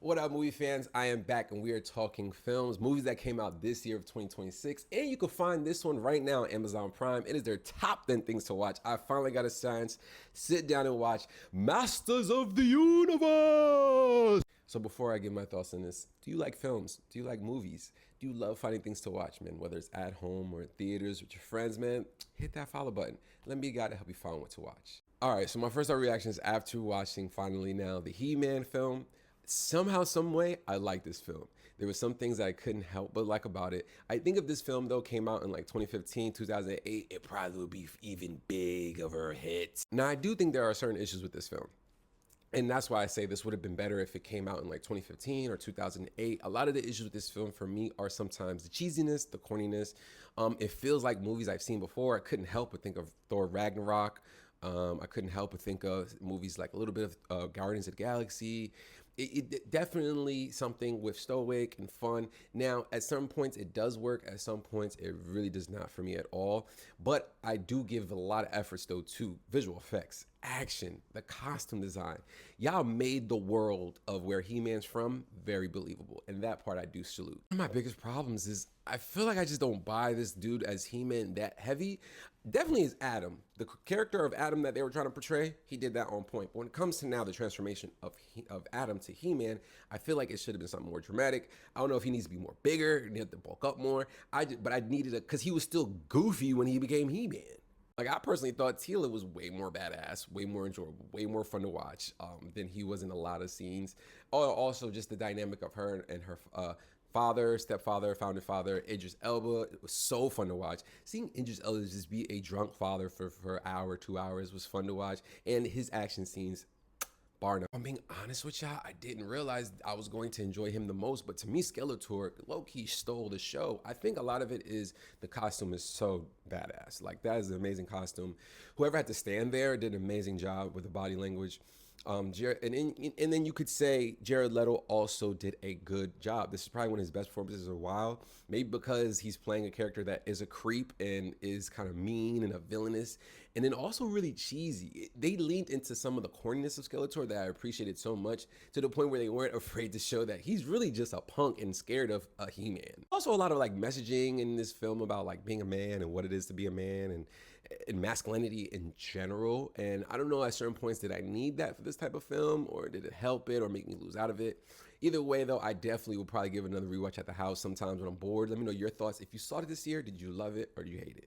What up, movie fans? I am back and we are talking films, movies that came out this year of 2026. And you can find this one right now on Amazon Prime. It is their top 10 things to watch. I finally got a chance, sit down and watch Masters of the Universe. So before I give my thoughts on this, do you like films? Do you like movies? Do you love finding things to watch, man? Whether it's at home or in theaters with your friends, man, hit that follow button. Let me be a guy to help you find what to watch. All right, so my first reaction is after watching finally now the He-Man film. Somehow, some way, I like this film. There were some things that I couldn't help but like about it. I think if this film though came out in like 2015, 2008, it probably would be even big of a hit. Now, I do think there are certain issues with this film. And that's why I say this would have been better if it came out in like 2015 or 2008. A lot of the issues with this film for me are sometimes the cheesiness, the corniness. It feels like movies I've seen before. I couldn't help but think of Thor Ragnarok. I couldn't help but think of movies like a little bit of Guardians of the Galaxy. It definitely something with stoic and fun. Now, at some points it does work. At some points it really does not for me at all. But I do give a lot of efforts though to visual effects, action, the costume design. Y'all made the world of where He-Man's from very believable, and that part I do salute. One of my biggest problems is I feel like I just don't buy this dude as He-Man that heavy. Definitely is Adam. The character of Adam that they were trying to portray, he did that on point. But when it comes to now the transformation of Adam to He-Man, I feel like it should have been something more dramatic. I don't know if he needs to be more bigger, he needs to bulk up more. But I needed it because he was still goofy when he became He-Man. Like, I personally thought Teela was way more badass, way more enjoyable, way more fun to watch than he was in a lot of scenes. Also, just the dynamic of her and her father, stepfather, founding father, Idris Elba. It was so fun to watch. Seeing Idris Elba just be a drunk father for an hour, 2 hours was fun to watch. And his action scenes, bar none. If I'm being honest with y'all, I didn't realize I was going to enjoy him the most, but to me, Skeletor low-key stole the show. I think a lot of it is the costume is so badass. Like, that is an amazing costume. Whoever had to stand there did an amazing job with the body language. And then you could say Jared Leto also did a good job. This is probably one of his best performances in a while. Maybe because he's playing a character that is a creep and is kind of mean and a villainous, and then also really cheesy. They leaned into some of the corniness of Skeletor that I appreciated so much, to the point where they weren't afraid to show that he's really just a punk and scared of a He-Man. Also, a lot of like messaging in this film about like being a man and what it is to be a man and masculinity in general. And I don't know, at certain points, did I need that for this type of film, or did it help it or make me lose out of it? Either way though, I definitely will probably give another rewatch at the house sometimes when I'm bored. Let me know your thoughts. If you saw it this year, did you love it or do you hate it?